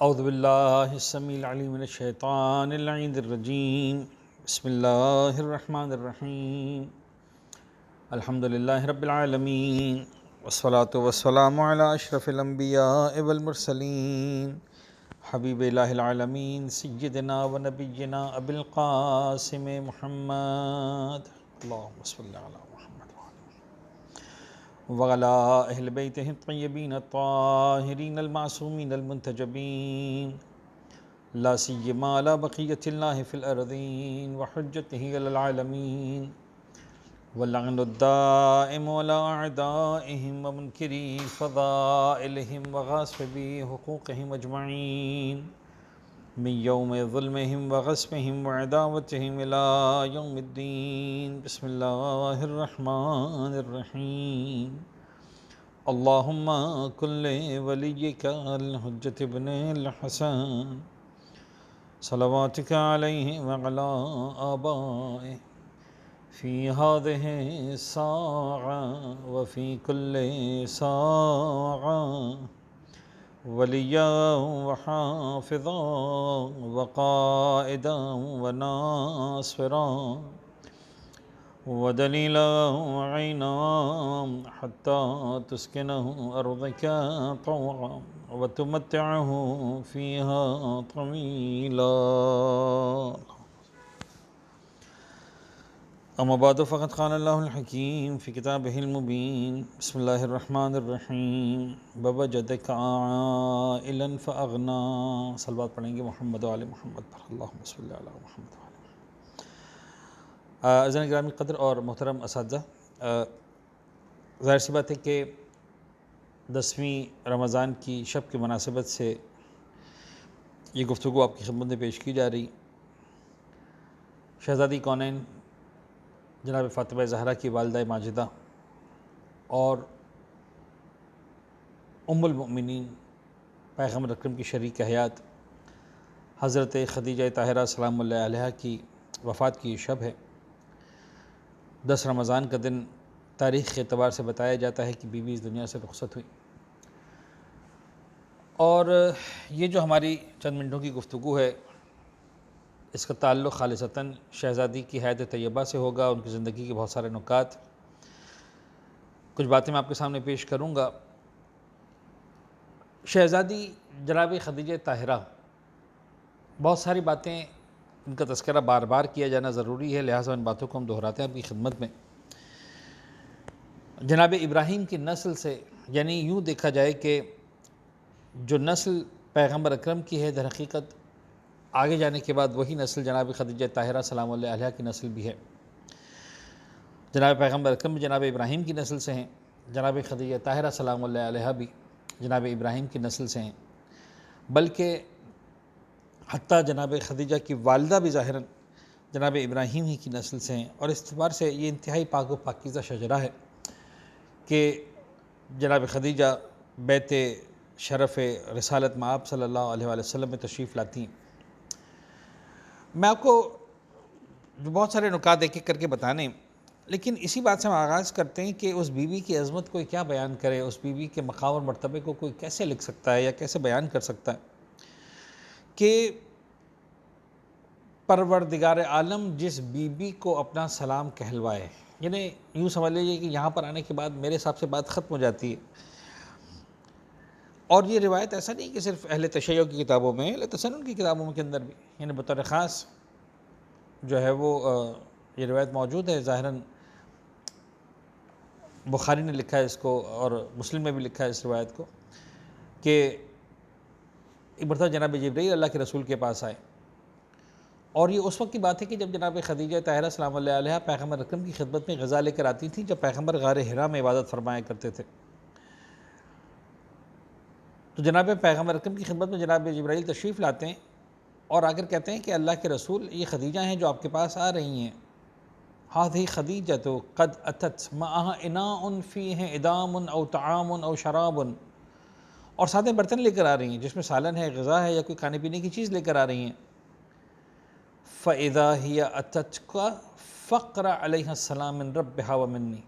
اعوذ باللہ السمیع العلیم من الشیطان اللعین الرجیم بسم اللہ الرحمن الرحیم الحمدللہ رب العالمین والصلاة والسلام علی اشرف الانبیاء والمرسلین حبیب الہ العالمین سیدنا و نبینا ابی القاسم محمد اللہم صلی علی محمد وعلی اہل بیتہ الطیبین الطاہرین المعصومین المنتجبین لا سیما علی بقیۃ اللہ فی الارضین وحجتہ علی العالمین واللعن الدائم علی اعدائہم ومنکری فضائلہم وغاصبی حقوقہم اجمعین من یوم ظلمہم وغصبہم وعداوتہم الی یوم الدین بسم اللہ الرحمن الرحیم اللہم کن ولیک الحجۃ ابن الحسن صلواتک علیہ وعلی آبائہ فی ہذہ الساعہ وفی کل ساعہ ولیاً وحافظاً وقائداً وناصراً ودلیلاً وعینا حتی تسکنہ ارضک طوعا وتمتعہ فیہا طویلا اما بعد فقد قال اللہ الحکیم فی کتابہ المبین بسم اللہ الرحمن الرحیم ووجدک عائلا فاغنا صلوات پڑھیں گے محمد و آل محمد پر اللہم صلی علی محمد و آل محمد۔ عزیزان گرامی قدر اور محترم اساتذہ، ظاہر سی بات ہے کہ 10ویں رمضان کی شب کی مناسبت سے یہ گفتگو آپ کی خدمت میں پیش کی جا رہی۔ شہزادی کونین جناب فاطمہ زہرا کی والدہ ماجدہ اور ام المؤمنین پیغمبر اکرم کی شریک حیات حضرت خدیجہ طاہرہ سلام اللہ علیہا کی وفات کی شب ہے۔ 10 رمضان کا دن تاریخ کے اعتبار سے بتایا جاتا ہے کہ بیوی اس دنیا سے رخصت ہوئی، اور یہ جو ہماری چند منٹوں کی گفتگو ہے اس کا تعلق خالصتاً شہزادی کی حیات طیبہ سے ہوگا، ان کی زندگی کے بہت سارے نکات، کچھ باتیں میں آپ کے سامنے پیش کروں گا۔ شہزادی جناب خدیجہ طاہرہ، بہت ساری باتیں ان کا تذکرہ بار بار کیا جانا ضروری ہے، لہٰذا ان باتوں کو ہم دہراتے ہیں آپ کی خدمت میں۔ جناب ابراہیم کی نسل سے، یعنی یوں دیکھا جائے کہ جو نسل پیغمبر اکرم کی ہے در حقیقت آگے جانے کے بعد وہی نسل جناب خدیجہ طاہرہ سلام اللہ علیہا کی نسل بھی ہے۔ جناب پیغمبر اکرم جناب ابراہیم کی نسل سے ہیں، جناب خدیجہ طاہرہ سلام اللہ علیہا بھی جناب ابراہیم کی نسل سے ہیں، بلکہ حتیٰ جناب خدیجہ کی والدہ بھی ظاہراً جناب ابراہیم ہی کی نسل سے ہیں، اور اس اعتبار سے یہ انتہائی پاک و پاکیزہ شجرہ ہے کہ جناب خدیجہ بیت شرف رسالت مآب صلی اللہ علیہ وآلہ وسلم میں تشریف لاتی ہیں۔ میں آپ کو بہت سارے نکات ایک ایک کر کے بتانے، لیکن اسی بات سے ہم آغاز کرتے ہیں کہ اس بیوی کی عظمت کوئی کیا بیان کرے، اس بیوی کے مقام اور مرتبے کو کوئی کیسے لکھ سکتا ہے یا کیسے بیان کر سکتا ہے کہ پروردگار عالم جس بیوی کو اپنا سلام کہلوائے، یعنی یوں سمجھ لیجیے کہ یہاں پر آنے کے بعد میرے حساب سے بات ختم ہو جاتی ہے۔ اور یہ روایت ایسا نہیں کہ صرف اہل تشیع کی کتابوں میں، اہل تسنن کی کتابوں کے اندر بھی، یعنی بطور خاص جو ہے وہ یہ روایت موجود ہے۔ ظاہراً بخاری نے لکھا ہے اس کو اور مسلم میں بھی لکھا ہے اس روایت کو کہ ایک مرتبہ جناب جبرائیل اللہ کے رسول کے پاس آئے، اور یہ اس وقت کی بات ہے کہ جب جناب خدیجہ طاہرہ سلام اللہ علیہا پیغمبر اکرم کی خدمت میں غذا لے کر آتی تھیں، جب پیغمبر غار حرا میں عبادت فرمایا کرتے تھے، تو جناب پیغمبر اکرم کی خدمت میں جناب جبرائیل تشریف لاتے ہیں اور آ کر کہتے ہیں کہ اللہ کے رسول، یہ خدیجہ ہیں جو آپ کے پاس آ رہی ہیں، هذه خدیجۃ قد اتت معها اناء فیہ ادام او طعام او شراب، اور ساتھ میں برتن لے کر آ رہی ہیں جس میں سالن ہے، غذا ہے، یا کوئی کھانے پینے کی چیز لے کر آ رہی ہیں۔ فَإِذَا هِيَ أَتَتْكَ فَقْرَ عَلَيْهَا السَّلَامُ مِن رَبِّهَا وَمِنِّي۔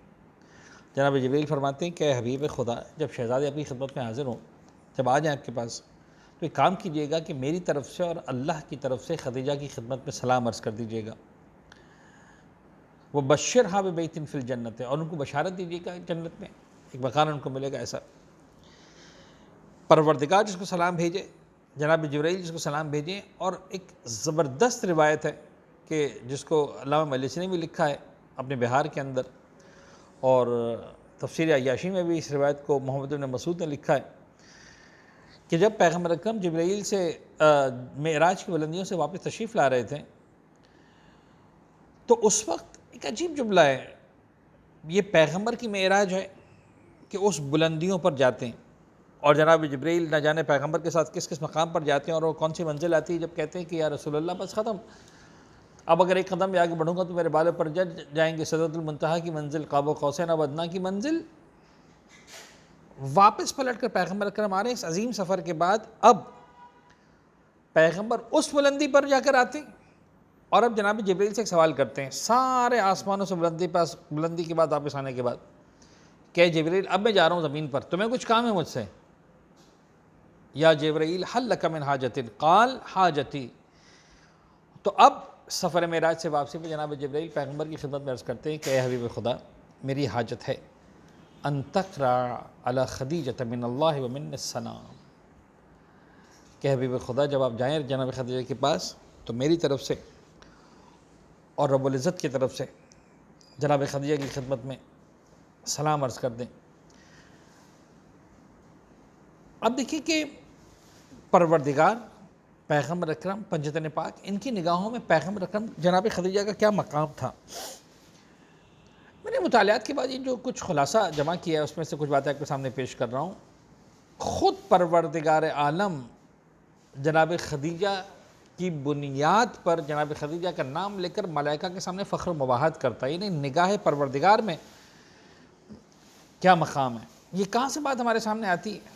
جناب جبریل فرماتے ہیں کہ اے حبیب خدا، جب شہزادے اپنی خدمت میں حاضر ہوں، جب آ جائیں آپ کے پاس، تو ایک کام کیجیے گا کہ میری طرف سے اور اللہ کی طرف سے خدیجہ کی خدمت میں سلام عرض کر دیجیے گا. وہ بشرھا ببیت فی الجنت، اور ان کو بشارت دیجیے گا جنت میں ایک مکان ان کو ملے گا ایسا. پروردگار جس کو سلام بھیجے، جناب جبرائیل جس کو سلام بھیجیں. اور ایک زبردست روایت ہے کہ جس کو علامہ مجلسی نے بھی لکھا ہے اپنے بہار کے اندر، اور تفسیر عیاشی میں بھی اس روایت کو محمد بن مسعود نے لکھا ہے کہ جب پیغمبر اکرم جبرائیل سے معراج کی بلندیوں سے واپس تشریف لا رہے تھے تو اس وقت ایک عجیب جملہ ہے، یہ پیغمبر کی معراج ہے کہ اس بلندیوں پر جاتے ہیں، اور جناب جبرائیل نہ جانے پیغمبر کے ساتھ کس کس مقام پر جاتے ہیں اور وہ کون سی منزل آتی ہے جب کہتے ہیں کہ یا رسول اللہ بس ختم، اب اگر ایک قدم بھی آگے بڑھوں گا تو میرے بالوں پر جائیں گے سدرۃ المنتہا کی منزل، قاب قوسین او ادنیٰ کی منزل. واپس پلٹ کر پیغمبر اکرم آ رہے ہیں اس عظیم سفر کے بعد. اب پیغمبر اس بلندی پر جا کر آتے ہیں اور اب جناب جبرائیل سے ایک سوال کرتے ہیں سارے آسمانوں سے بلندی کے بعد واپس آنے کے بعد کہ جبرائیل اب میں جا رہا ہوں زمین پر، تمہیں کچھ کام ہے مجھ سے؟ یا جبرائیل حل لک من حاجت قال حاجتی. تو اب سفر معراج سے واپسی پہ جناب جبرائیل پیغمبر کی خدمت میں عرض کرتے ہیں کہ اے حبیب خدا، میری حاجت ہے ان تقرأ علی خدیجۃ من اللہ و من السلام، کہ حبیب خدا جب آپ جائیں جناب خدیجہ کے پاس تو میری طرف سے اور رب العزت کی طرف سے جناب خدیجہ کی خدمت میں سلام عرض کر دیں. اب دیکھیے کہ پروردگار، پیغمبر اکرم، پنجتن پاک، ان کی نگاہوں میں پیغمبر اکرم جناب خدیجہ کا کیا مقام تھا. میں نے مطالعات کے بعد یہ جو کچھ خلاصہ جمع کیا ہے اس میں سے کچھ باتیں آپ کے سامنے پیش کر رہا ہوں. خود پروردگار عالم جناب خدیجہ کی بنیاد پر جناب خدیجہ کا نام لے کر ملائکہ کے سامنے فخر و مباحت کرتا ہے، یعنی نگاہ پروردگار میں کیا مقام ہے. یہ کہاں سے بات ہمارے سامنے آتی ہے؟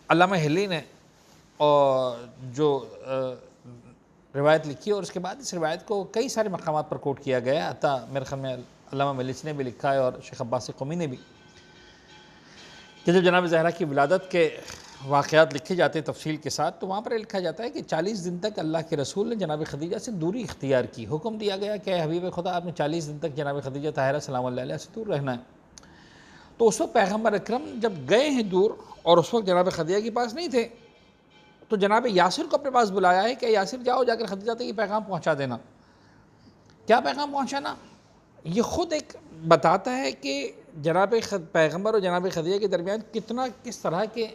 علامہ ہلی نے اور جو روایت لکھی ہے اور اس کے بعد اس روایت کو کئی سارے مقامات پر کوٹ کیا گیا ہے، عطا میرے خیال میں علامہ مجلسی نے بھی لکھا ہے اور شیخ عباس قمی نے بھی، کہ جب جناب زہرا کی ولادت کے واقعات لکھے جاتے ہیں تفصیل کے ساتھ تو وہاں پر لکھا جاتا ہے کہ 40 دن تک اللہ کے رسول نے جناب خدیجہ سے دوری اختیار کی. حکم دیا گیا کہ اے حبیب خدا آپ نے 40 دن تک جناب خدیجہ طاہرہ سلام اللہ علیہ سے دور رہنا ہے. تو اس وقت پیغمبر اکرم جب گئے ہیں دور اور اس وقت جناب خدیجہ کے پاس نہیں تھے تو جناب یاسر کو اپنے پاس بلایا ہے کہ یاسر جاؤ جا کر خدیجہ تک یہ پیغام پہنچا دینا. کیا پیغام پہنچانا؟ یہ خود ایک بتاتا ہے کہ جناب پیغمبر اور جناب خدیجہ کے درمیان کس طرح کے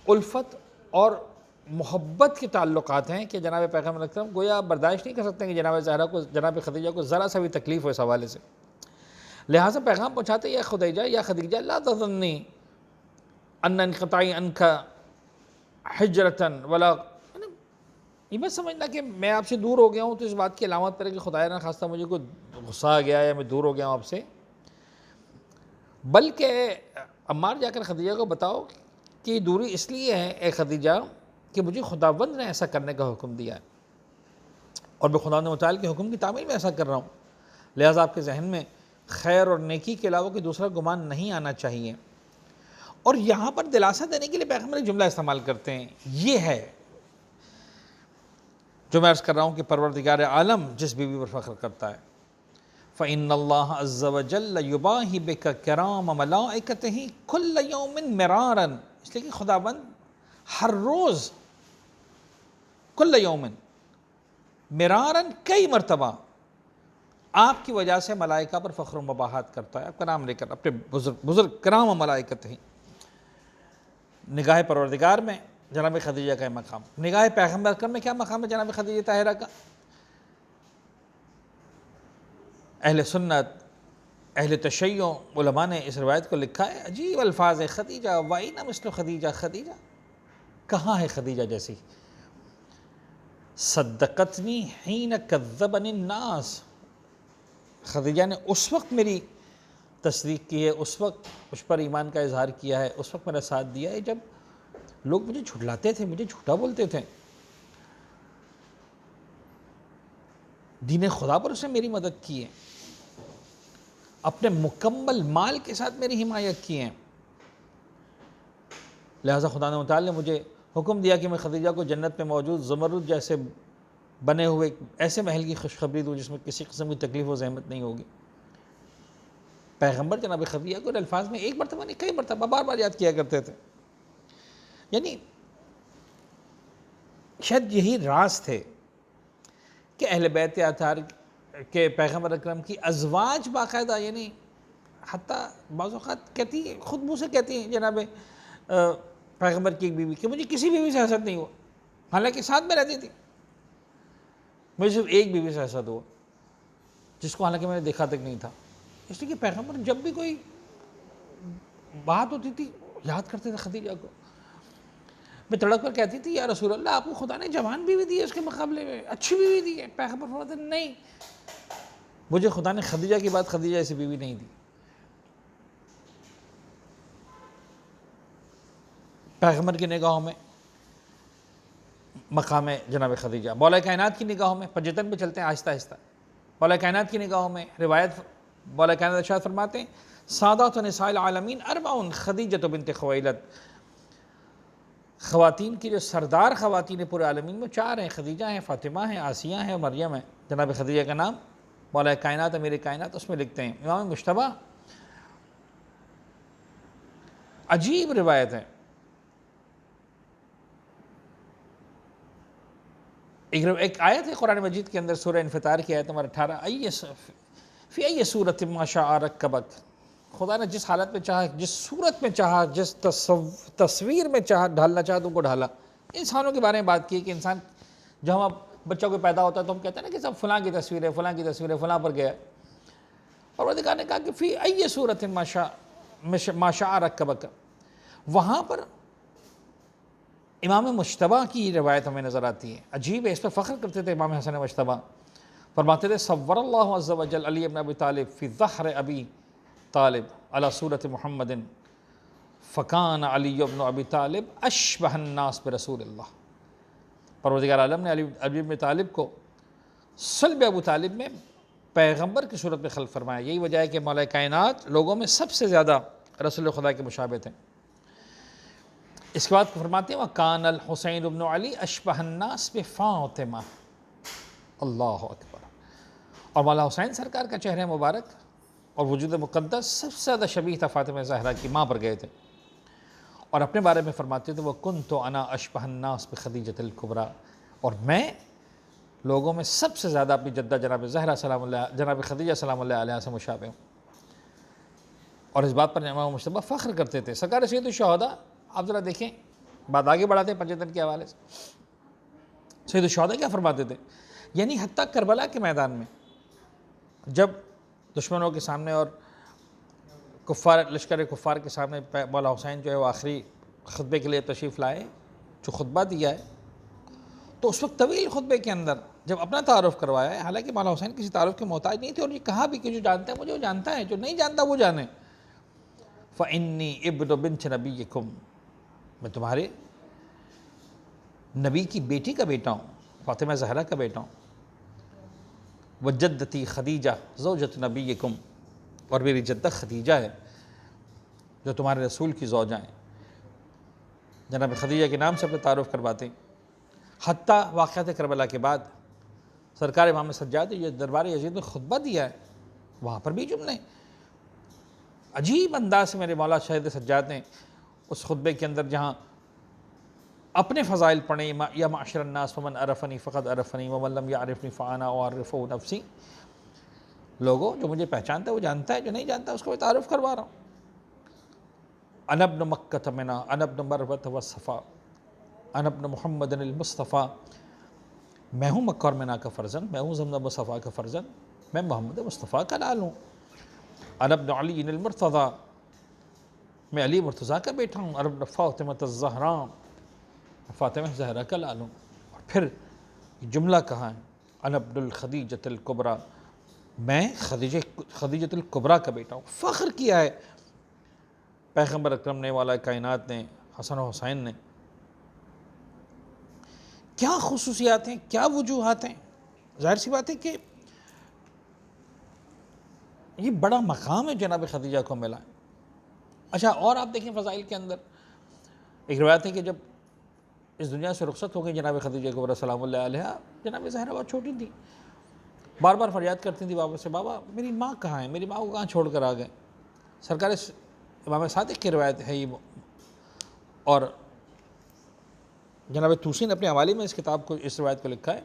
الفت اور محبت کے تعلقات ہیں کہ جناب پیغمبر اکرم گویا برداشت نہیں کر سکتے کہ جناب زہرا کو، جناب خدیجہ کو ذرا سا بھی تکلیف ہو اس حوالے سے. لہٰذا پیغام پہنچاتے یا خدیجہ لا تظنی ان انقطاعی عنک حجرتاً ولا، یہ مت سمجھنا کہ میں آپ سے دور ہو گیا ہوں تو اس بات کی علامت پر ہے کہ خدایا نہ خواستہ مجھے کوئی غصہ آ گیا یا میں دور ہو گیا ہوں آپ سے، بلکہ عمار جا کر خدیجہ کو بتاؤ کہ یہ دوری اس لیے ہے اے خدیجہ کہ مجھے خداوند نے ایسا کرنے کا حکم دیا ہے اور میں خداوند متعال کے حکم کی تعمیل میں ایسا کر رہا ہوں. لہٰذا آپ کے ذہن میں خیر اور نیکی کے علاوہ کوئی دوسرا گمان نہیں آنا چاہیے. اور یہاں پر دلاسا دینے کے لیے پیغمبر ایک جملہ استعمال کرتے ہیں، یہ ہے جو میں عرض کر رہا ہوں کہ پروردگار عالم جس بیوی پر فخر کرتا ہے. فَإِنَّ اللَّهَ عَزَّ وَجَلَّ يُبَاهِي بِكَ كَرَامَ مَلَائِكَتِهِ كُلَّ يَوْمٍ مِرَارًا، اس لیے کہ خداوند ہر روز کل یومن مراراً کئی مرتبہ آپ کی وجہ سے ملائکہ پر فخر و مباحات کرتا ہے، آپ کا نام لے کر اپنے بزرگ کرام و ملائکت ہیں. نگاہ پروردگار میں جناب خدیجہ کا مقام، نگاہ پیغمبر اکرم میں کیا مقام ہے جناب خدیجہ طاہرہ کا. اہل سنت، اہل تشیع علماء نے اس روایت کو لکھا ہے، عجیب الفاظ ہے، خدیجہ وَأَيْنَ مِثْلُ خدیجہ، خدیجہ کہاں ہے خدیجہ جیسی. صدقتنی حین کذبنی الناس، خدیجہ نے اس وقت میری تصدیق کی ہے، اس وقت اس پر ایمان کا اظہار کیا ہے، اس وقت میرا ساتھ دیا ہے جب لوگ مجھے جھٹلاتے تھے، مجھے جھوٹا بولتے تھے. دین خدا پر اس نے میری مدد کی ہے، اپنے مکمل مال کے ساتھ میری حمایت کی ہے. لہٰذا خدا نے متعال نے مجھے حکم دیا کہ میں خدیجہ کو جنت میں موجود زمرد جیسے بنے ہوئے ایسے محل کی خوشخبری دوں جس میں کسی قسم کی تکلیف و زحمت نہیں ہوگی۔ پیغمبر جناب خدیجہ کو الفاظ میں ایک مرتبہ نہیں کئی مرتبہ بار بار یاد کیا کرتے تھے۔ یعنی شاید یہی راز تھے کہ اہل بیت اطہار کے پیغمبر اکرم کی ازواج باقاعدہ، یعنی حتیٰ بعض اوقات کہتی ہیں، خود منہ سے کہتی ہیں جناب پیغمبر کی ایک بیوی کہ مجھے کسی بیوی سے حسد نہیں ہوا، حالانکہ ساتھ میں رہتی تھی، مجھے صرف ایک بیوی سے حسد ہوا جس کو حالانکہ میں نے دیکھا تک نہیں تھا۔ اس لیے کہ پیغمبر جب بھی کوئی بات ہوتی تھی یاد کرتے تھے خدیجہ کو۔ میں تڑپ کر کہتی تھی یا رسول اللہ، آپ کو خدا نے جوان بیوی دی ہے اس کے مقابلے میں، اچھی بیوی دی ہے۔ پیغمبر فرماتے ہیں نہیں، مجھے خدا نے خدیجہ کی بات خدیجہ ایسی بیوی نہیں دی۔ پیغمبر کی نگاہوں میں مقام جناب خدیجہ، مولا کائنات کی نگاہوں میں، پنجتن پہ چلتے ہیں آہستہ آہستہ، مولا کائنات کی نگاہوں میں روایت مولا کائنات ارشاد فرماتے ہیں سادات نساء العالمین اربعٌ خدیجہ بنت خویلد، خواتین کی جو سردار خواتین پورے عالمین میں چار ہیں، خدیجہ ہیں، فاطمہ ہیں، آسیہ ہیں، مریم ہیں۔ جناب خدیجہ کا نام مولا کائنات امیر کائنات اس میں لکھتے ہیں۔ امام مجتبیٰ، عجیب روایت ہے، ایک آیت ہے قرآن مجید کے اندر سورہ انفطار کی آیت نمبر 18، فی ای صورت ما شاء رکبک، خدا نے جس حالت میں چاہا، جس صورت میں چاہا، جس تصویر میں چاہا ڈھالنا چاہا تم کو ڈھالا۔ انسانوں کے بارے میں بات کی کہ انسان جب ہم بچوں کو پیدا ہوتا ہے تو ہم کہتے ہیں نا کہ سب فلاں کی تصویر ہے، فلاں کی تصویر ہے، فلاں پر گیا ہے، اور پروردگار نے کہا کہ فی ای صورت ما شاء رکبک۔ وہاں پر امام مجتبیٰ کی روایت ہمیں نظر آتی ہے، عجیب ہے، اس پہ فخر کرتے تھے امام حسن مجتبیٰ، فرماتے تھے صور اللہ عز وجل علی ابن ابی طالب فی ظہر ابی طالب علی صورت محمد فکان علی ابن ابی طالب اشبہ الناس برسول اللہ۔ پروردگار عالم نے علی ابن طالب کو صلب ابو طالب میں پیغمبر کی صورت میں خلق فرمایا۔ یہی وجہ ہے کہ مولا کائنات لوگوں میں سب سے زیادہ رسول خدا کے مشابہ تھے۔ اس کے بعد فرماتے ہیں وَكَانَ الْحُسَيْنُ بْنُ عَلِي أَشْبَهَ النَّاسِ بِفَاطِمَةٍ، اللہ اکبر۔ اور مولا حسین سرکار کا چہرہ مبارک اور وجود مقدس سب سے زیادہ شبیہ تھا فاطمہ زہرا کی ماں پر گئے تھے، اور اپنے بارے میں فرماتے تھے وَكُنْتُ أَنَا أَشْبَهَ النَّاسِ بِخَدِيجَةِ الْكُبْرَى، اور میں لوگوں میں سب سے زیادہ اپنی جدہ جناب زہرا سلام اللہ، جناب خدیجہ سلام اللہ علیہ سے مشابہ ہوں۔ اور اس بات پر امام مجتبیٰ فخر کرتے تھے۔ سرکار سید الشہداء، آپ ذرا دیکھیں، بات آگے بڑھاتے ہیں پنجتن کے حوالے سے، سید الشہداء کیا فرماتے تھے؟ یعنی حتیٰ کربلا کے میدان میں جب دشمنوں کے سامنے اور لشکر کفار کے سامنے مولا حسین جو ہے وہ آخری خطبے کے لیے تشریف لائے، جو خطبہ دیا ہے، تو اس وقت طویل خطبے کے اندر جب اپنا تعارف کروایا ہے، حالانکہ مولا حسین کسی تعارف کے محتاج نہیں تھے، اور یہ کہا بھی کہ جو جانتا ہے مجھے وہ جانتا ہے، جو نہیں جانتا وہ جانے۔ فَإِنِّي ابن بنت نبیکم، میں تمہارے نبی کی بیٹی کا بیٹا ہوں، فاطمہ زہرا کا بیٹا ہوں۔ وجدتی خدیجہ زوجۃ نبیکم، اور میری جدہ خدیجہ ہے جو تمہارے رسول کی زوجہ ہیں۔ جناب خدیجہ کے نام سے اپنے تعارف کرواتے ہیں۔ حتیٰ واقعات کربلا کے بعد سرکار امام سجاد یہ دربار یزید میں خطبہ دیا ہے، وہاں پر بھی جملے عجیب انداز سے میرے مولا شہید سجاد نے اس خطبے کے اندر جہاں اپنے فضائل پڑھیں، یا معاشر الناس فمن عرفنی فقد عرفنی ومن لم یعرفنی فانا اعرفہ نفسی، لوگوں جو مجھے پہچانتا ہے وہ جانتا ہے، جو نہیں جانتا اس کو میں تعارف کروا رہا ہوں۔ انا ابن مکہ منا، انا ابن مروۃ والصفا، انا ابن محمد المصطفیٰ، میں ہوں مکہ اور منا کا فرزند، میں ہوں زمزم و صفا کا فرزند، میں محمد مصطفیٰ کا لال ہوں۔ انا ابن علی المرتضیٰ، میں علی مرتضیٰ کا بیٹا ہوں۔ انا ابن فاطمہ الزہراء، فاطمہ زہرا کا لال ہوں۔ اور پھر جملہ کہاں ہے، انا ابن الخدیجۃ الکبریٰ، میں خدیجۃ الکبریٰ کا بیٹا ہوں۔ فخر کیا ہے پیغمبر اکرم نے، والا کائنات نے، حسن و حسین نے۔ کیا خصوصیات ہیں، کیا وجوہات ہیں، ظاہر سی بات ہے کہ یہ بڑا مقام ہے جناب خدیجہ کو ملا ہے۔ اچھا، اور آپ دیکھیں فضائل کے اندر ایک روایت ہے کہ جب اس دنیا سے رخصت ہو گئی جناب خدیجہ کبریٰ سلام اللہ علیہا، جناب زہرا بہت چھوٹی تھی، بار بار فریاد کرتی تھی بابا سے، بابا میری ماں کہاں ہے، میری ماں کو کہاں چھوڑ کر آ گئے۔ سرکار امام صادق کی روایت ہے یہ، اور جناب توسی نے اپنے حوالے میں اس کتاب کو، اس روایت کو لکھا ہے۔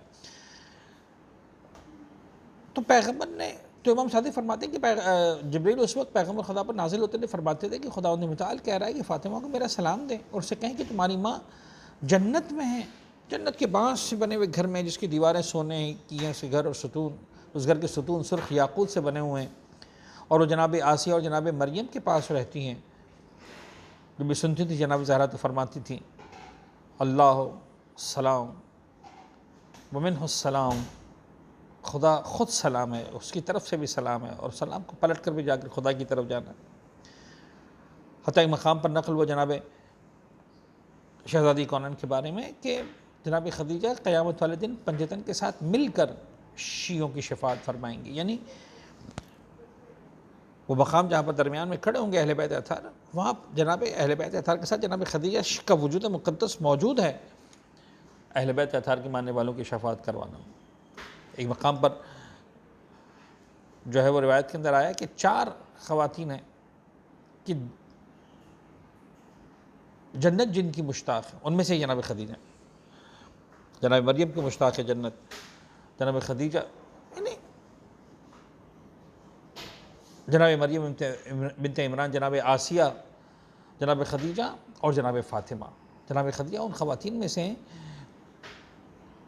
تو پیغمبر نے، تو امام صادق فرماتے ہیں کہ جبریل اس وقت پیغمبر خدا پر نازل ہوتے تھے، فرماتے تھے کہ خداوند متعال کہہ رہا ہے کہ فاطمہ کو میرا سلام دیں اور اسے کہیں کہ تمہاری ماں جنت میں ہے، جنت کے بانس سے بنے ہوئے گھر میں، جس کی دیواریں سونے کی ہیں، سے گھر اور ستون، اس گھر کے ستون سرخ یاقوت سے بنے ہوئے ہیں، اور وہ جناب آسیہ اور جناب مریم کے پاس رہتی ہیں۔ جب بھی سنتی تھی جناب زہرا تو فرماتی تھی اللہ سلام ومنہ السلام، خدا خود سلام ہے، اس کی طرف سے بھی سلام ہے، اور سلام کو پلٹ کر بھی جا کر خدا کی طرف جانا ہے۔ حتیٰ ایک مقام پر نقل ہوا جناب شہزادی کونین کے بارے میں کہ جناب خدیجہ قیامت والے دن پنجتن کے ساتھ مل کر شیعوں کی شفاعت فرمائیں گی، یعنی وہ مقام جہاں پر درمیان میں کھڑے ہوں گے اہل بیت اطہار، وہاں جناب اہل بیت اطہار کے ساتھ جناب خدیجہ کا وجود مقدس موجود ہے، اہل بیت اطہار کے ماننے والوں کی شفاعت کروانا۔ ایک مقام پر جو ہے وہ روایت کے اندر آیا کہ 4 خواتین ہیں کہ جنت جن کی مشتاق ہے، ان میں سے جناب خدیجہ، جناب مریم کی مشتاق ہے جنت، جناب خدیجہ، یعنی جناب مریم بنت عمران، جناب آسیہ، جناب خدیجہ اور جناب فاطمہ۔ جناب خدیجہ ان خواتین میں سے ہیں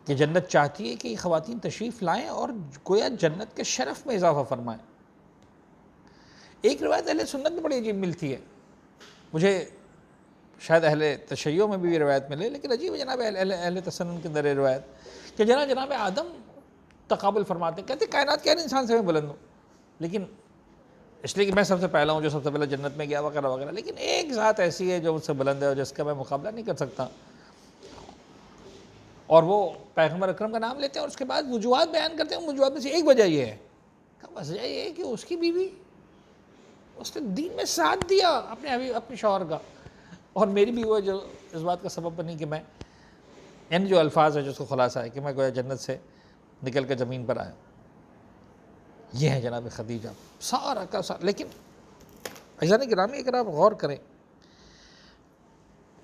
کہ جنت چاہتی ہے کہ یہ خواتین تشریف لائیں اور گویا جنت کے شرف میں اضافہ فرمائیں۔ ایک روایت اہل سنت میں بڑی عجیب ملتی ہے، مجھے شاید اہل تشیع میں بھی روایت ملے، لیکن عجیب ہے جناب اہل تسنن کے اندر روایت کہ جناب آدم تقابل فرماتے ہیں، کہتے ہیں کائنات کے ہر انسان سے میں بلند ہوں، لیکن اس لیے کہ میں سب سے پہلا ہوں جو سب سے پہلے جنت میں گیا وغیرہ وغیرہ، لیکن ایک ذات ایسی ہے جو مجھ سے بلند ہے اور جس کا میں مقابلہ نہیں کر سکتا، اور وہ پیغمبر اکرم کا نام لیتے ہیں اور اس کے بعد وجوہات بیان کرتے ہیں۔ وجوہات میں سے ایک وجہ یہ ہے، وجہ یہ ہے کہ اس کی بیوی، اس نے دین میں ساتھ دیا اپنے شوہر کا، اور میری بھی وہ جو اس بات کا سبب بنی کہ میں ان جو الفاظ ہے جس کو خلاصہ ہے کہ میں گویا جنت سے نکل کر زمین پر آیا۔ یہ ہے جناب خدیجہ سارا کا سارا۔ لیکن عزیزان گرامی اگر آپ غور کریں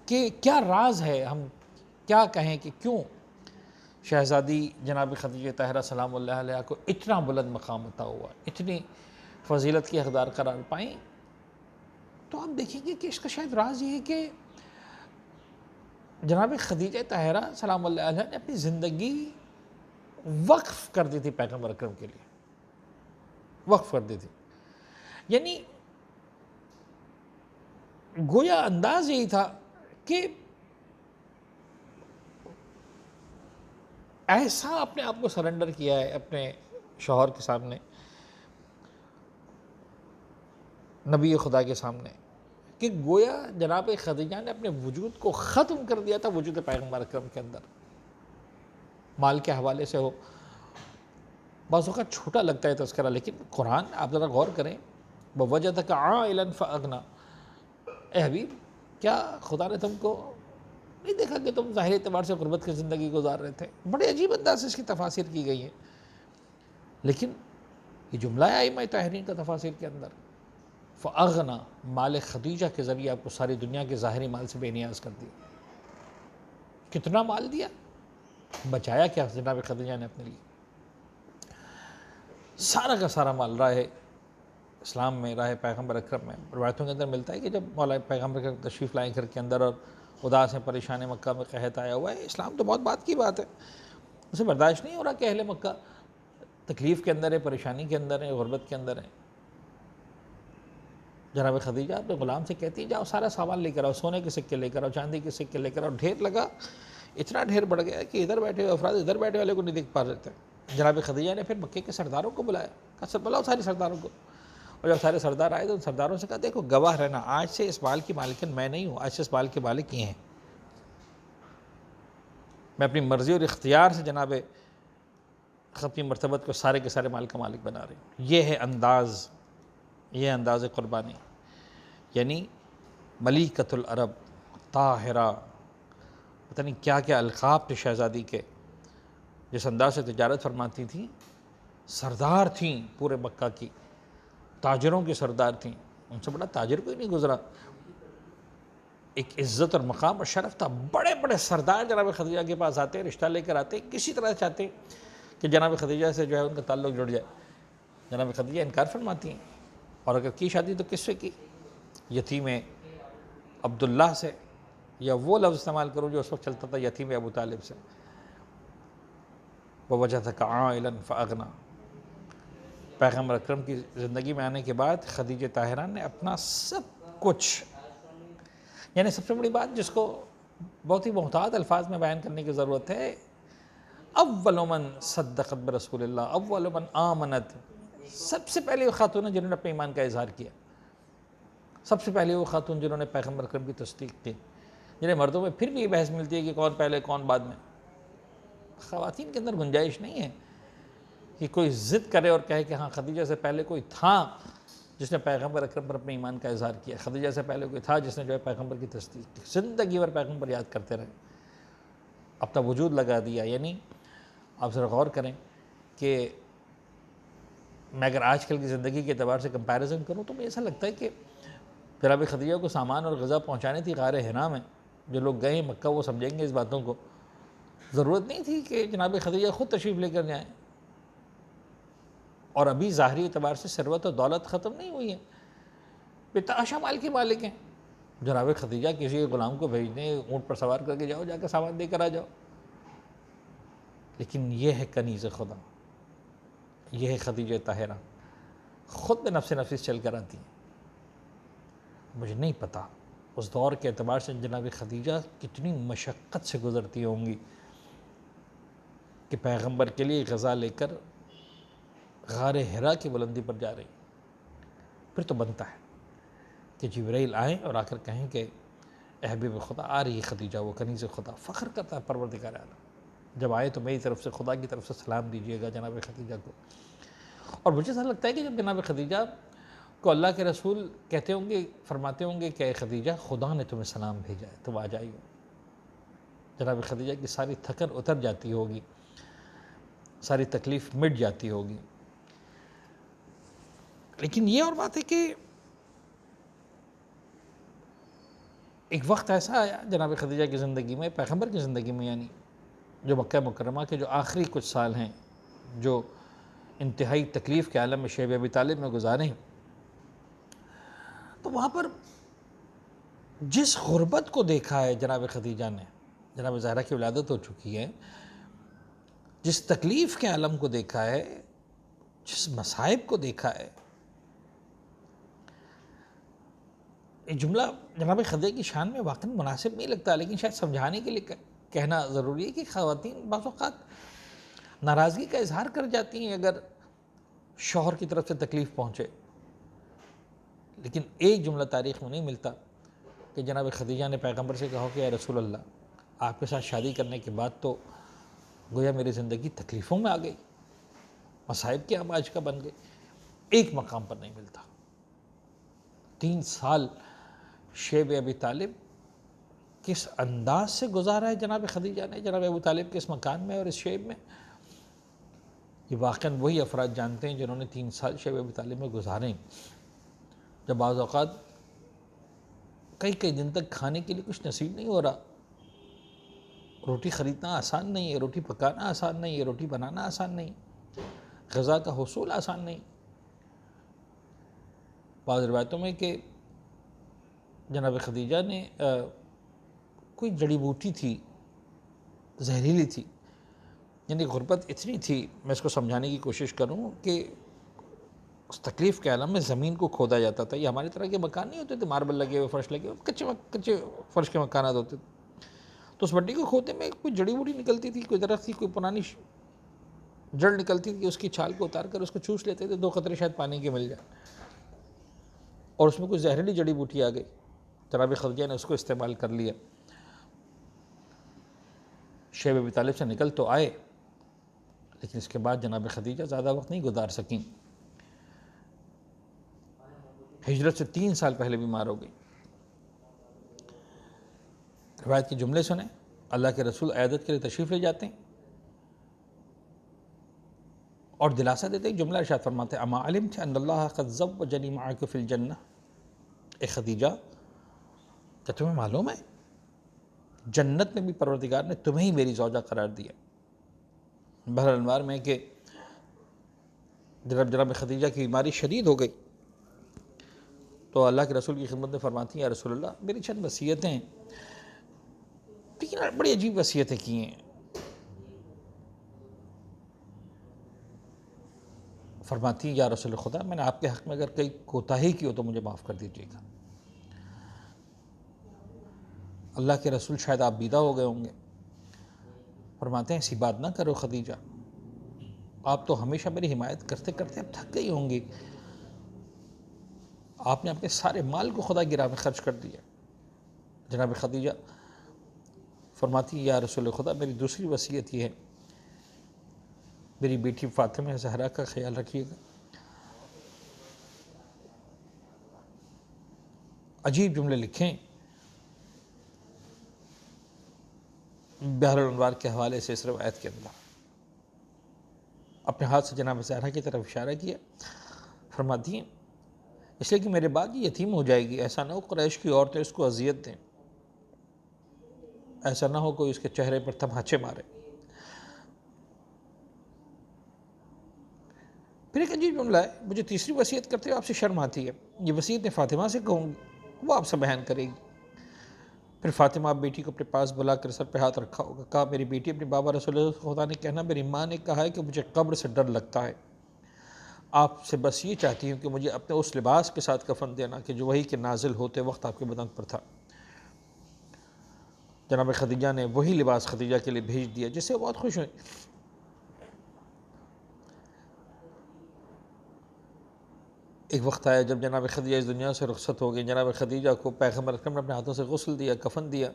کہ کیا راز ہے، ہم کیا کہیں کہ کیوں شہزادی جناب خدیجہ طاہرہ سلام اللہ علیہ کو اتنا بلند مقام عطا ہوا، اتنی فضیلت کی حقدار قرار پائیں، تو آپ دیکھیں گے کہ اس کا شاید راز یہ ہے کہ جناب خدیجہ طاہرہ سلام اللہ علیہ نے اپنی زندگی وقف کر دی تھی پیغمبر اکرم کے لیے، وقف کر دی تھی، یعنی گویا انداز یہی تھا کہ ایسا اپنے آپ کو سرنڈر کیا ہے اپنے شوہر کے سامنے، نبی خدا کے سامنے، کہ گویا جناب خدیجہ نے اپنے وجود کو ختم کر دیا تھا وجود پیغمبر اکرم کے اندر۔ مال کے حوالے سے ہو، بعض اوقات چھوٹا لگتا ہے تذکرہ، لیکن قرآن آپ ذرا غور کریں، وَوَجَدَكَ عَائِلًا فَأَغْنَىٰ، اے حبیب کیا خدا نے تم کو نہیں دیکھا کہ تم ظاہری اعتبار سے غربت کی زندگی گزار رہے تھے؟ بڑے عجیب انداز سے اس کی تفاسیر کی گئی ہے، لیکن یہ جملہ ہے ائمہ طاہرین کا تفاسیر کے اندر، فَأَغْنَىٰ، مال خدیجہ کے ذریعے آپ کو ساری دنیا کے ظاہری مال سے بے نیاز کر دیا۔ کتنا مال دیا، بچایا کیا جناب خدیجہ نے اپنے لیے؟ سارا کا سارا مال راہ اسلام میں، راہ پیغمبر اکرم میں، روایتوں کے اندر ملتا ہے کہ جب مولا پیغمبر اکرم تشریف لائے گھر کے اندر اور اداس ہیں، پریشان مکہ میں قحط آیا ہوا ہے، اسلام تو بہت بات کی بات ہے، اسے برداشت نہیں ہو رہا کہ اہل مکہ تکلیف کے اندر ہے، پریشانی کے اندر ہے، غربت کے اندر ہے۔ جناب خدیجہ اپنے غلام سے کہتی جاؤ سارا سامان لے کر آؤ، سونے کے سکے لے کر آؤ، چاندی کے سکے لے کر آؤ، ڈھیر لگا، اتنا ڈھیر بڑھ گیا کہ ادھر بیٹھے ہوئے افراد ادھر بیٹھے والے کو نہیں دیکھ پا رہے تھے۔ جناب خدیجہ نے پھر مکے کے سرداروں کو بلایا، کہا سب بلاؤ سارے سرداروں کو، اور جب سارے سردار آئے تو ان سرداروں سے کہا دیکھو گواہ رہنا، آج سے اس مال کی مالکن میں نہیں ہوں، آج سے اس مال کے مالک یہ ہیں، میں اپنی مرضی اور اختیار سے جناب اپنی مرتبت کو سارے کے سارے مال کا مالک بنا رہی ہوں۔ یہ ہے انداز، یہ انداز قربانی، یعنی ملیکۃ العرب طاہرہ پتہ نہیں کیا کیا القاب تھے شہزادی کے، جس انداز سے تجارت فرماتی تھیں، سردار تھیں پورے مکہ کی، تاجروں کی سردار تھیں، ان سے بڑا تاجر کوئی نہیں گزرا، ایک عزت اور مقام اور شرف تھا۔ بڑے بڑے سردار جناب خدیجہ کے پاس آتے، رشتہ لے کر آتے، کسی طرح چاہتے کہ جناب خدیجہ سے جو ہے ان کا تعلق جڑ جائے۔ جناب خدیجہ انکار فرماتی ہیں، اور اگر کی شادی تو کس سے کی؟ یتیم عبداللہ سے، یا وہ لفظ استعمال کروں جو اس وقت چلتا تھا، یتیم ابو طالب سے۔ وَوَجَدَكَ عَائِلًا فَأَغْنَىٰ، پیغمبر اکرم کی زندگی میں آنے کے بعد خدیجہ طاہرہ نے اپنا سب کچھ، یعنی سب سے بڑی بات جس کو بہت ہی محتاط الفاظ میں بیان کرنے کی ضرورت ہے، اول من صدقت برسول اللہ، اول من آمنت، سب سے پہلے وہ خاتون ہیں جنہوں نے اپنے ایمان کا اظہار کیا، سب سے پہلے وہ خاتون جنہوں نے پیغمبر اکرم کی تصدیق کی، جنہیں مردوں میں پھر بھی یہ بحث ملتی ہے کہ کون پہلے کون بعد میں، خواتین کے اندر گنجائش نہیں ہے کہ کوئی ضد کرے اور کہے کہ ہاں خدیجہ سے پہلے کوئی تھا جس نے پیغمبر اکرم پر اپنے ایمان کا اظہار کیا، خدیجہ سے پہلے کوئی تھا جس نے جو ہے پیغمبر کی تصدیق کی، زندگی بھر پیغمبر یاد کرتے رہے، اپنا وجود لگا دیا۔ یعنی آپ ذرا غور کریں کہ میں اگر آج کل کی زندگی کے اعتبار سے کمپیریزن کروں تو مجھے ایسا لگتا ہے کہ جناب خدیجہ کو سامان اور غذا پہنچانی تھی غار حرا میں، جو لوگ گئے ہیں مکہ وہ سمجھیں گے اس باتوں کو، ضرورت نہیں تھی کہ جناب خدیجہ خود تشریف لے کر جائیں، اور ابھی ظاہری اعتبار سے ثروت و دولت ختم نہیں ہوئی ہے، بتاشا مال کی مالک ہیں، جناب خدیجہ کسی غلام کو بھیج دیں، اونٹ پر سوار کر کے جاؤ، جا کے سامان دے کر آ جاؤ، لیکن یہ ہے کنیز خدا، یہ ہے خدیجہ طاہرہ، خود میں نفس نفیس چل کر آتی ہیں۔ مجھے نہیں پتا اس دور کے اعتبار سے جناب خدیجہ کتنی مشقت سے گزرتی ہوں گی کہ پیغمبر کے لیے غذا لے کر غار حرا کی بلندی پر جا رہی، پھر تو بنتا ہے کہ جبرائیل آئیں اور آ کر کہیں کہ اے حبیب خدا آ رہی ہے خدیجہ، وہ کنیز خدا، فخر کرتا ہے پروردگار عالم، جب آئے تو میری طرف سے خدا کی طرف سے سلام دیجیے گا جناب خدیجہ کو۔ اور مجھے ایسا لگتا ہے کہ جب جناب خدیجہ کو اللہ کے رسول کہتے ہوں گے، فرماتے ہوں گے کہ اے خدیجہ خدا نے تمہیں سلام بھیجا ہے، تم آ جائیو، جناب خدیجہ کی ساری تھکن اتر جاتی ہوگی، ساری تکلیف مٹ جاتی ہوگی۔ لیکن یہ اور بات ہے کہ ایک وقت ایسا آیا جناب خدیجہ کی زندگی میں، پیغمبر کی زندگی میں، یعنی جو مکہ مکرمہ کے جو آخری کچھ سال ہیں جو انتہائی تکلیف کے عالم میں شیب ابی طالب میں گزارے، تو وہاں پر جس غربت کو دیکھا ہے جناب خدیجہ نے، جناب زہرا کی ولادت ہو چکی ہے، جس تکلیف کے عالم کو دیکھا ہے، جس مصائب کو دیکھا ہے، یہ جملہ جناب خدیجہ کی شان میں واقعی مناسب نہیں لگتا، لیکن شاید سمجھانے کے لیے کہنا ضروری ہے کہ خواتین بعض اوقات ناراضگی کا اظہار کر جاتی ہیں اگر شوہر کی طرف سے تکلیف پہنچے، لیکن ایک جملہ تاریخ میں نہیں ملتا کہ جناب خدیجہ نے پیغمبر سے کہا کہ اے رسول اللہ، آپ کے ساتھ شادی کرنے کے بعد تو گویا میری زندگی تکلیفوں میں آ گئی، مصائب کے اماج کا بن گئی، ایک مقام پر نہیں ملتا۔ 3 سال شیب ابی طالب کس انداز سے گزارا ہے جناب خدیجہ نے جناب ابو طالب کے اس مکان میں اور اس شیب میں، یہ واقعاً وہی افراد جانتے ہیں جنہوں نے 3 سال شیب ابی طالب میں گزارے، جب بعض اوقات کئی دن تک کھانے کے لیے کچھ نصیب نہیں ہو رہا، روٹی خریدنا آسان نہیں ہے، روٹی پکانا آسان نہیں ہے، روٹی بنانا آسان نہیں، غذا کا حصول آسان نہیں۔ بعض روایتوں میں کہ جناب خدیجہ نے کوئی جڑی بوٹی تھی، زہریلی تھی، یعنی غربت اتنی تھی، میں اس کو سمجھانے کی کوشش کروں کہ اس تکلیف کے عالم میں زمین کو کھودا جاتا تھا، یہ ہماری طرح کے مکان نہیں ہوتے تھے ماربل لگے ہوئے، فرش لگے ہوئے، کچے فرش کے مکانات ہوتے تھے، تو اس مٹی کو کھودنے میں کوئی جڑی بوٹی نکلتی تھی، کوئی درخت تھی، کوئی پرانی جڑ نکلتی تھی، اس کی چھال کو اتار کر اس کو چوس لیتے تھے، 2 قطرے شاید پانی کے مل جائیں، اور اس میں کوئی زہریلی جڑی بوٹی آ گئی، جناب خدیجہ نے اس کو استعمال کر لیا، شیب ابی طالب سے نکل تو آئے، لیکن اس کے بعد جناب خدیجہ زیادہ وقت نہیں گزار سکیں، ہجرت سے 3 سال پہلے بیمار ہو گئی۔ روایت کے جملے سنیں، اللہ کے رسول عیادت کے لیے تشریف لے جاتے ہیں اور دلاسا دیتے ہیں. جملہ ارشاد فرماتے ہیں اما علمت ان اللہ قد زوجنی معک فی الجنہ. اے خدیجہ، کیا تمہیں معلوم ہے جنت میں بھی پروردگار نے تمہیں ہی میری زوجہ قرار دیا. بہر انوار میں کہ جناب خدیجہ کی بیماری شدید ہو گئی تو اللہ کے رسول کی خدمت میں فرماتی ہیں یا رسول اللہ میری چند وصیتیں ہیں. تین بڑی عجیب وصیتیں کی ہیں. فرماتی ہیں یا رسول خدا، میں نے آپ کے حق میں اگر کوئی کوتاہی کی ہو تو مجھے معاف کر دیجیے گا. اللہ کے رسول شاید آپ بیدہ ہو گئے ہوں گے. فرماتے ہیں ایسی بات نہ کرو خدیجہ، آپ تو ہمیشہ میری حمایت کرتے کرتے اب تھک گئی ہوں گی. آپ نے اپنے سارے مال کو خدا کی راہ میں خرچ کر دیا. جناب خدیجہ فرماتی یا رسول خدا میری دوسری وصیت یہ ہے میری بیٹی فاطمہ زہرا کا خیال رکھیے گا. عجیب جملے لکھیں بحر الانوار کے حوالے سے اس روایت کے اندر. اپنے ہاتھ سے جناب زہرا کی طرف اشارہ کیا. فرماتی ہیں اس لیے کہ میرے بعد یہ یتیم ہو جائے گی، ایسا نہ ہو قریش کی عورتیں اس کو اذیت دیں، ایسا نہ ہو کوئی اس کے چہرے پر تماچے مارے. پھر ایک عجیب جملہ ہے، مجھے تیسری وصیت کرتے ہوئے آپ سے شرم آتی ہے، یہ وصیت میں فاطمہ سے کہوں گی، وہ آپ سے بیان کرے گی. پھر فاطمہ بیٹی کو اپنے پاس بلا کر سر پہ ہاتھ رکھا ہوگا. کہا میری بیٹی اپنے بابا رسول اللہ خدا نے کہنا میری ماں نے کہا ہے کہ مجھے قبر سے ڈر لگتا ہے، آپ سے بس یہ چاہتی ہوں کہ مجھے اپنے اس لباس کے ساتھ کفن دینا کہ جو وحی کے نازل ہوتے وقت آپ کے بدن پر تھا. جناب خدیجہ نے وہی لباس خدیجہ کے لیے بھیج دیا جس سے وہ بہت خوش ہوئی. ایک وقت آیا جب جناب خدیجہ اس دنیا سے رخصت ہو گئی. جناب خدیجہ کو پیغمبر اکرم نے اپنے ہاتھوں سے غسل دیا، کفن دیا.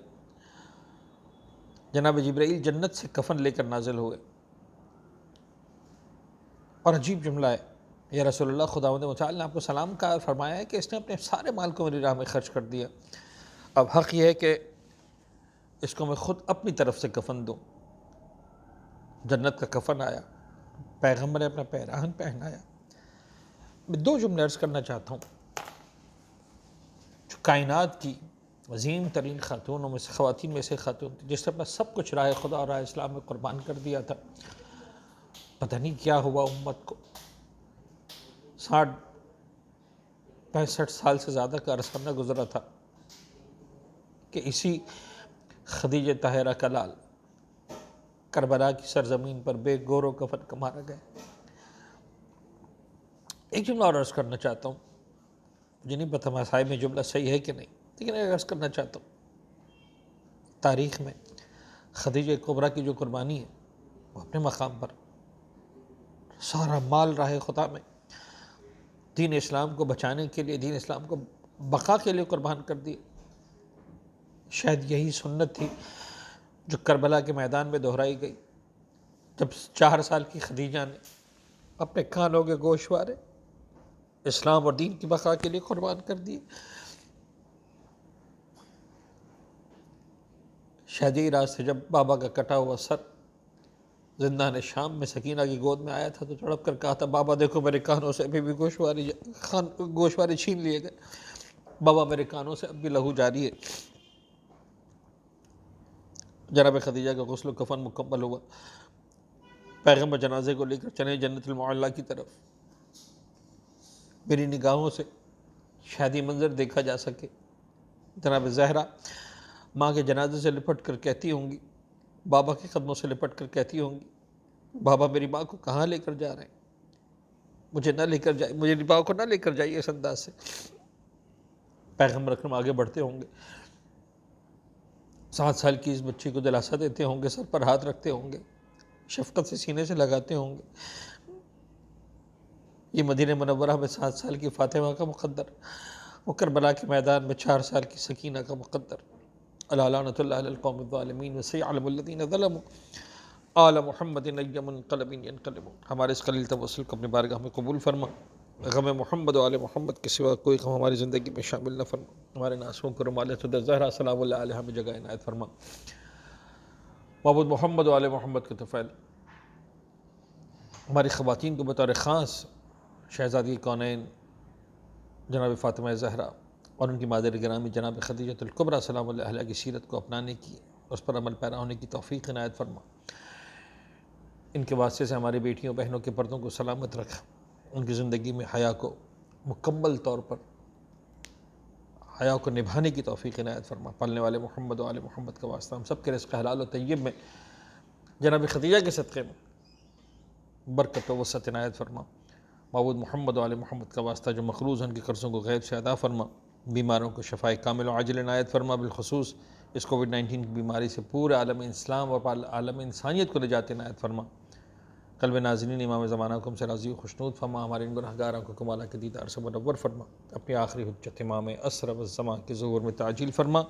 جناب جبرائیل جنت سے کفن لے کر نازل ہوئے اور عجیب جملہ ہے یا رسول اللہ خداوند متعال نے آپ کو سلام کہا، فرمایا ہے کہ اس نے اپنے سارے مال کو میری راہ میں خرچ کر دیا. اب حق یہ ہے کہ اس کو میں خود اپنی طرف سے کفن دوں. جنت کا کفن آیا، پیغمبر نے اپنا پیراہن پہنایا. میں دو جملے عرض کرنا چاہتا ہوں. جو کائنات کی عظیم ترین خاتونوں میں سے، خواتین میں سے خاتون تھی جس نے اپنا سب کچھ راہ خدا اور راہ اسلام میں قربان کر دیا تھا. پتہ نہیں کیا ہوا امت کو، 65 سال سے زیادہ کا عرصہ نہ گزرا تھا کہ اسی خدیجہ طاہرہ کا لال کربلا کی سرزمین پر بے گور و کفن کا مارا گیا. ایک جملہ اور عرض کرنا چاہتا ہوں، مجھے نہیں پتہ مسائل میں جملہ صحیح ہے کہ نہیں، لیکن ایک عرض کرنا چاہتا ہوں. تاریخ میں خدیجہ کبریٰ کی جو قربانی ہے وہ اپنے مقام پر سارا مال راہ خدا میں دین اسلام کو بچانے کے لیے، دین اسلام کو بقا کے لیے قربان کر دی. شاید یہی سنت تھی جو کربلا کے میدان میں دہرائی گئی جب 4 سال کی خدیجہ نے اپنے کانوں کے گوشوارے اسلام اور دین کی بقا کے لیے قربان کر دی. شاید یہی راز سے جب بابا کا کٹا ہوا سر زندان شام میں سکینہ کی گود میں آیا تھا تو تڑپ کر کہا تھا بابا دیکھو میرے کانوں سے ابھی بھی گوشوارے چھین لیے گئے، بابا میرے کانوں سے اب بھی لہو جاری ہے. جناب خدیجہ کا غسل و کفن مکمل ہوا. پیغمبر جنازے کو لے کر چلے جنت المعلیٰ کی طرف. میری نگاہوں سے شادی منظر دیکھا جا سکے. جناب زہرا ماں کے جنازے سے لپٹ کر کہتی ہوں گی، بابا کے قدموں سے لپٹ کر کہتی ہوں گی بابا میری ماں کو کہاں لے کر جا رہے ہیں، مجھے نہ لے کر جائے، مجھے ماں کو نہ لے کر جائیے. اس انداز سے پیغمبر اکرم آگے بڑھتے ہوں گے، 7 سال کی اس بچی کو دلاسا دیتے ہوں گے، سر پر ہاتھ رکھتے ہوں گے، شفقت سے سینے سے لگاتے ہوں گے. یہ مدینہ منورہ میں 7 سال کی فاطمہ کا مقدر، وہ کربلا کے میدان میں 4 سال کی سکینہ کا مقدر. الا لعنۃ اللہ علی القوم الظالمین وسيعلم الذین ظلموا آل محمد ای منقلب ینقلبون. ہمارے اس قلیل توسل کو اپنی بارگاہ میں قبول فرما. غم محمد و آل محمد کے سوا کوئی غم ہماری زندگی میں شامل نہ فرما. ہمارے ناسوں کو رمالۃ الزہرا سلام اللہ علیہ میں جگہ عنایت فرما. معبود محمد و آل محمد کے طفیل ہماری خواتین کو بطور خاص شہزادی کونین جناب فاطمہ زہرا اور ان کی مادر گرامی جناب خدیجۃ الکبریٰ سلام اللہ علیہ کی سیرت کو اپنانے کی، اس پر عمل پیرا ہونے کی توفیق عنایت فرما۔ ان کے واسطے سے ہماری بیٹیوں بہنوں کے پردوں کو سلامت رکھ، ان کی زندگی میں حیا کو مکمل طور پر حیا کو نبھانے کی توفیق عنایت فرما۔ پالنے والے محمد و آل محمد کا واسطہ ہم سب کے رزق حلال و طیب میں جناب خدیجہ کے صدقے میں برکت و وسعت عنایت فرما۔ معبود محمد و آل محمد کا واسطہ جو مقروض ہیں ان کے قرضوں کو غیب سے ادا فرما، بیماروں کو شفائے کامل و عاجل عنایت فرما، بالخصوص اس کووڈ-19 کی بیماری سے پورے عالم اسلام اور عالم انسانیت کو نجات عنایت فرما۔ قلب ناظرین امام زمانہ کو ہم سے راضی و خوشنود فرما، ہمارے ان گنہگاروں کو کمالہ کے دیدار سے منور فرما، اپنی آخری حجت امام اسرف الزماں کے ظہور میں تعجیل فرما۔